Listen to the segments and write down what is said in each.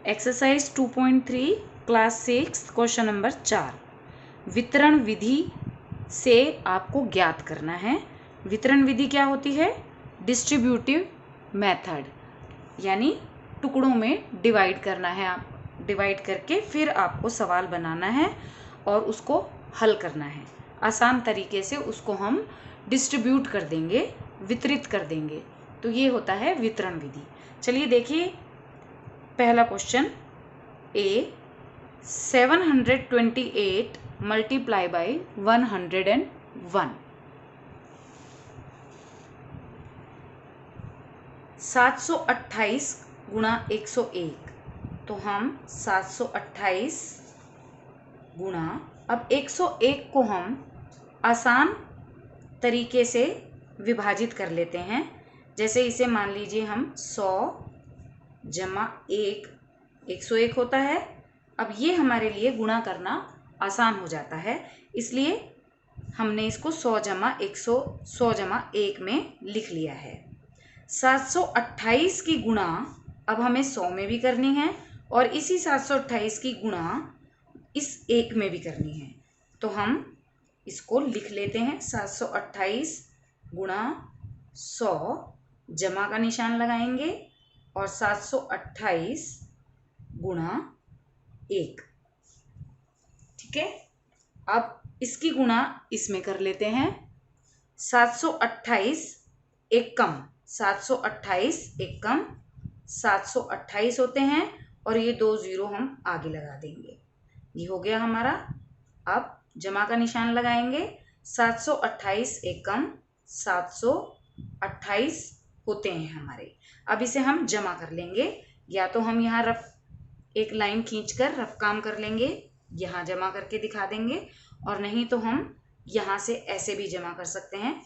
Exercise 2.3 class 6 question number 4। वितरण विधि से आपको ज्ञात करना है। वितरण विधि क्या होती है? डिस्ट्रीब्यूटिव मेथड, यानी टुकड़ों में डिवाइड करना है। आप डिवाइड करके फिर आपको सवाल बनाना है और उसको हल करना है। आसान तरीके से उसको हम डिस्ट्रीब्यूट कर देंगे, वितरित कर देंगे। तो ये होता है वितरण विधि। चलिए देखिए पहला क्वेश्चन ए। 728 multiply by 101। 728 गुणा 101। तो हम 728 गुणा, अब 101 को हम आसान तरीके से विभाजित कर लेते हैं। जैसे इसे मान लीजिए हम 100 जमा 1 101 होता है। अब ये हमारे लिए गुणा करना आसान हो जाता है, इसलिए हमने इसको 100 जमा 1 में लिख लिया है। 728 की गुणा अब हमें 100 में भी करनी है और इसी 728 की गुणा इस 1 में भी करनी है। तो हम इसको लिख लेते हैं। 728 गुणा 100, जमा का निशान लगाएंगे और 728 गुणा 1। ठीक है, अब इसकी गुणा इसमें कर लेते हैं। 728 एक कम 728 एक कम 728 होते हैं और ये 2 0 हम आगे लगा देंगे। ये हो गया हमारा। अब जमा का निशान लगाएंगे। 728 एक कम 728 होते हैं हमारे। अब इसे हम जमा कर लेंगे, या तो हम यहाँ रफ एक लाइन खींचकर रफ काम कर लेंगे, यहाँ जमा करके दिखा देंगे, और नहीं तो हम यहाँ से ऐसे भी जमा कर सकते हैं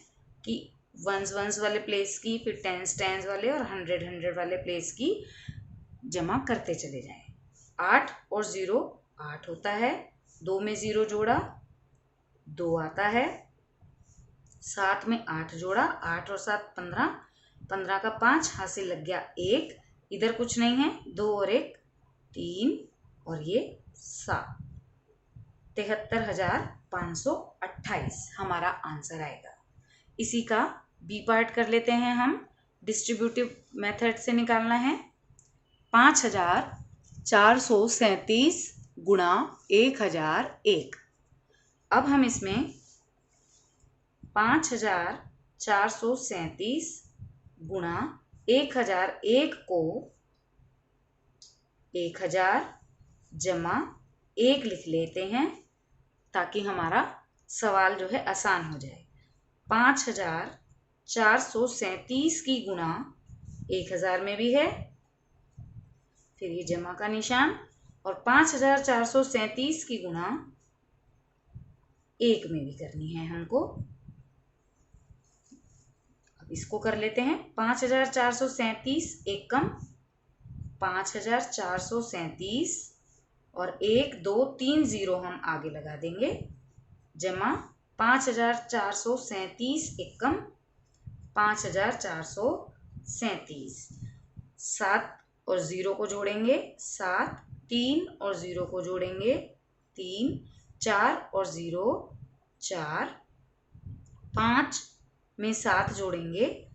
कि 1s वाले प्लेस की, फिर 10s वाले और 100 वाले प्लेस की जमा करते चले जाएं। 8 और 0 8 होता है, 2 में 0 जोड़ा 2 आता है, 7 में 8 जोड़ा 8 और 7 15, 15 का 5 हासिल लग गया 1। इधर कुछ नहीं है, 2 और 1 3 और ये 7। 73,528 हमारा आंसर आएगा। इसी का बी पार्ट कर लेते हैं हम। डिस्ट्रीब्यूटिव मेथड से निकालना है। 5437 गुणा 1001। अब हम इसमें 5437 गुणा 1001 को 1000 जमा 1 लिख लेते हैं, ताकि हमारा सवाल जो है आसान हो जाए। 5437 की गुणा 1000 में भी है, फिर ये जमा का निशान, और 5437 की गुणा 1 में भी करनी है हमको। अब इसको कर लेते हैं। 5437 एक कम 5437 और 1 2 3 0 हम आगे लगा देंगे, जमा 5437 एक कम 5437। 7 और 0 को जोड़ेंगे 7, 3 और 0 को जोड़ेंगे 3, 4 और 0 4, 5 में 7 जोड़ेंगे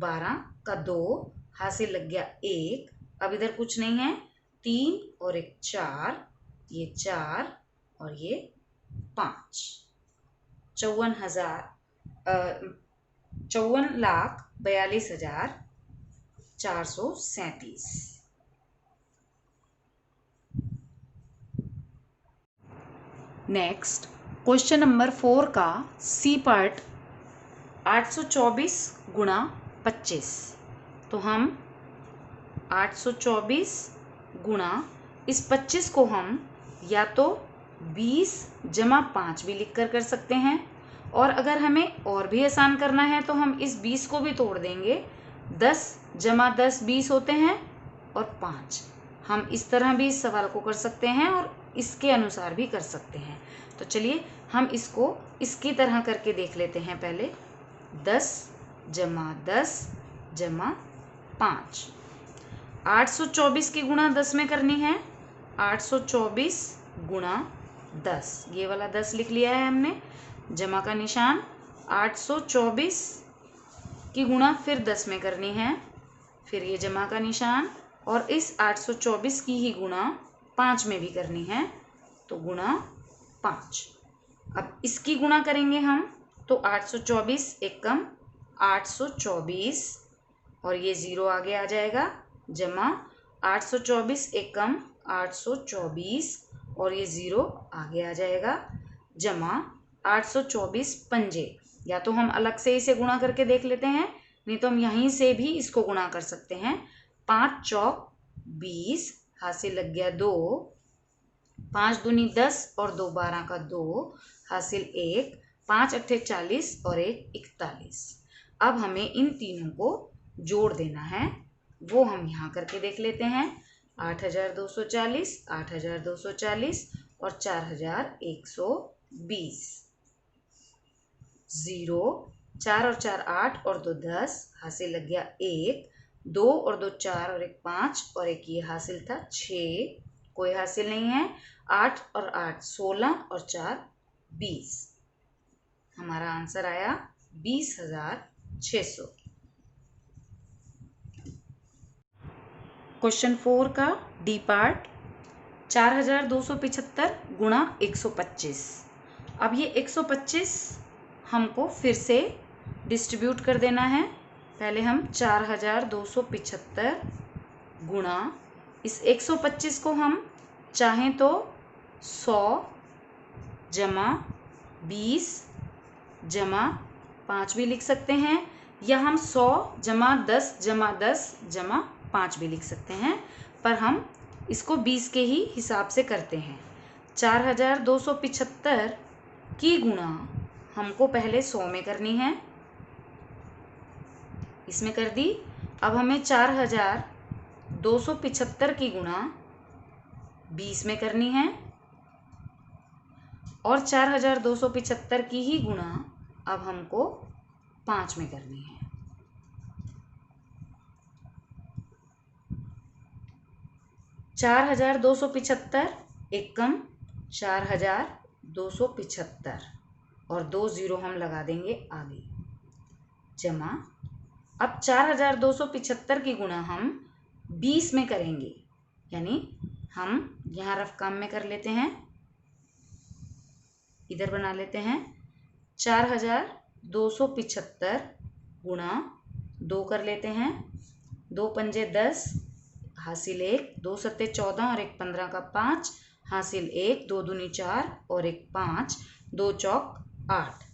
12 का 2 हासिल लग गया 1। अब इधर कुछ नहीं है, 3 और 1 4, ये 4 और ये 5। 54,42,437। नेक्स्ट क्वेश्चन नंबर 4 का सी पार्ट। 824 गुणा 25। तो हम 824 गुणा इस 25 को हम या तो 20 जमा 5 भी लिख कर सकते हैं, और अगर हमें और भी आसान करना है तो हम इस 20 को भी तोड़ देंगे। 10 जमा 10 20 होते हैं और 5। हम इस तरह भी इस सवाल को कर सकते हैं और इसके अनुसार भी कर सकते हैं। तो चलिए हम इसको इसकी तरह करके देख लेते हैं पहले। 10 जमा 10 जमा 5। 824 की गुणा 10 में करनी है। 824 गुणा 10, ये वाला 10 लिख लिया है हमने। जमा का निशान 824 की गुणा फिर 10 में करनी है, फिर ये जमा का निशान, और इस 824 की ही गुणा 5 में भी करनी है, तो गुणा 5। अब इसकी गुणा करेंगे हम, तो 824 एकम 824 और ये 0 आगे आ जाएगा, जमा 824 एकम 824 और ये 0 आगे आ जाएगा, जमा 824 पंजे। या तो हम अलग से इसे गुणा करके देख लेते हैं, नहीं तो हम यहीं से भी इसको गुणा कर सकते हैं। 5 चौक 20, हाथ से लग गया 2, 5 दूनी 10 और 2 12 का 2, हासिल 1, 5 अट्ठे 40 और 1 41। अब हमें इन तीनों को जोड़ देना है, वो हम यहाँ करके देख लेते हैं। 8240, 8240 और 4120। 0, 4 और 4 8 और 2 10, हासिल लग गया 1, 2 और 2 4 और 1 5 और 1 ये हासिल था 6, कोई हासिल नहीं है। 8 और 8 16 और 4 20। हमारा आंसर आया 20,600। क्वेश्चन 4 का डी पार्ट, 4275 गुणा 125। अब ये 125 हमको फिर से डिस्ट्रीब्यूट कर देना है। पहले हम 4275 गुणा इस 125 को हम चाहें तो 100 जमा 20 जमा 5 भी लिख सकते हैं, या हम 100 जमा 10 जमा 10 जमा 5 भी लिख सकते हैं, पर हम इसको 20 के ही हिसाब से करते हैं। 4275 की गुणा हमको पहले 100 में करनी है, इसमें कर दी। अब हमें 4275 की गुणा 20 में करनी है, और 4275 की ही गुणा अब हमको 5 में करनी है। चार 4275 एकम 4275 और 2 0 हम लगा देंगे आगे, जमा। अब 4275 की गुणा हम 20 में करेंगे, यानी हम यहाँ रफ काम में कर लेते हैं, इधर बना लेते हैं। 4275 गुणा 2 कर लेते हैं, 2 पंजे 10, हासिल 1, 2 सत्ते 14 और 1 15 का 5, हासिल 1, 2 दूनी 4 और 1 5, 2 चौक 8,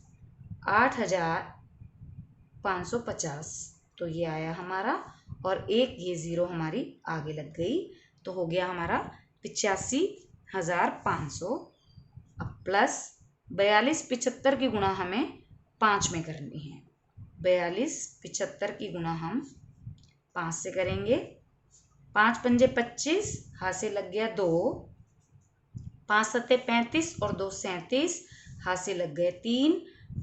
8550। तो ये आया हमारा, और एक ये 0 हमारी आगे लग गई, तो हो गया हमारा 85,500। अब प्लस 4275 की गुणा हमें 5 में करनी है। 4275 की गुणा हम 5 से करेंगे। 5 पंजे 25, हाथ से लग गया 2, 5 सत्ते 35 और 2 37, हाथ से लग गए 3,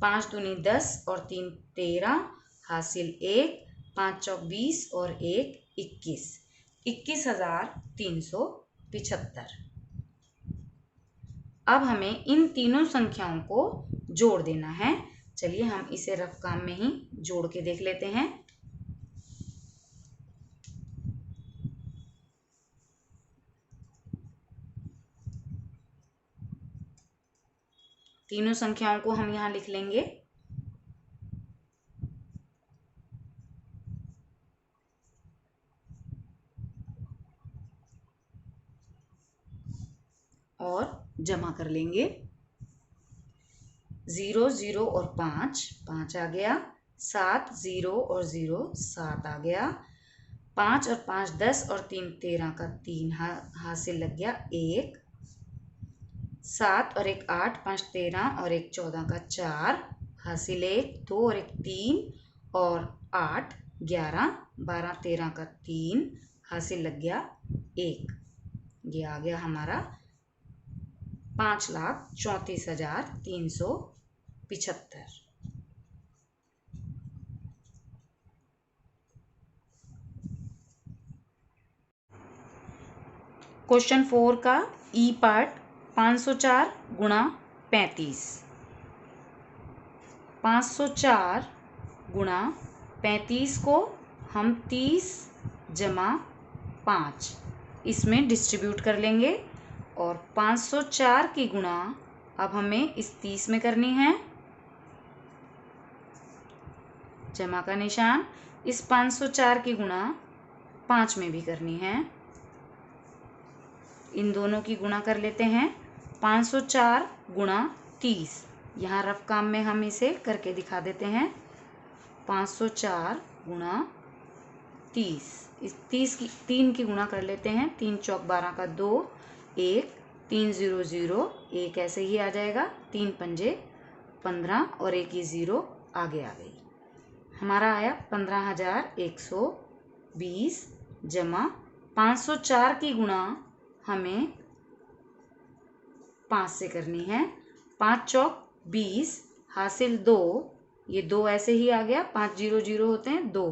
5 दूनी 10 और 3 13, हासिल 1, 5 चौक 20 और 1 21, 21,375। अब हमें इन तीनों संख्याओं को जोड़ देना है। चलिए हम इसे रफ काम में ही जोड़ के देख लेते हैं। तीनों संख्याओं को हम यहाँ लिख लेंगे। और जमा कर लेंगे। 0 0 और 5 5 आ गया, 7 0 और 0 7 आ गया, 5 और 5 10 और 3 13 का 3, हाथ से लग गया 1, 7 और 1 8, 5 13 और 1 14 का 4, हासिल 1, 2 और 1 3 और 8 11 12 13 का 3, हासिल लग गया 1। ये आ गया हमारा 5,34,375। क्वेश्चन 4 का ई पार्ट 504 गुणा 35। 504 गुणा 35 को हम 30 जमा 5 इसमें डिस्ट्रीब्यूट कर लेंगे और 504 की गुणा अब हमें इस 30 में करनी है, जमा का निशान। इस 504 की गुणा 5 में भी करनी है, इन दोनों की गुणा कर लेते हैं। 504 गुणा 30, यहाँ रफ काम में हम इसे करके दिखा देते हैं। 504 गुणा 30, इस 30 की 3 की गुणा कर लेते हैं। 3 चौक 12 का 2, 1 3 0 0 1 ऐसे ही आ जाएगा। 3 पंजे 15 और 1 ये 0 आगे आ गई। हमारा आया 15,120 जमा 504 की गुणा हमें 5 से करनी है। 5 चौक 20 हासिल 2, ये 2 ऐसे ही आ गया। 5 0 0 होते हैं 2,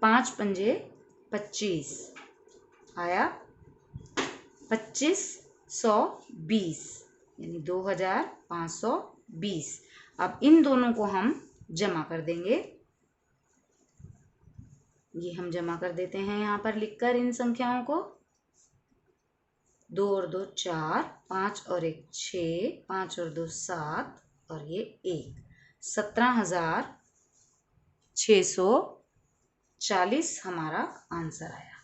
5 पंजे 25 आया 2520 यानी 2520। अब इन दोनों को हम जमा कर देंगे, ये हम जमा कर देते हैं यहाँ पर लिखकर इन संख्याओं को। 2 और 2 4, 5 और 1 6, 5 और 2 7 और ये 1, 17,640 हमारा आंसर आया।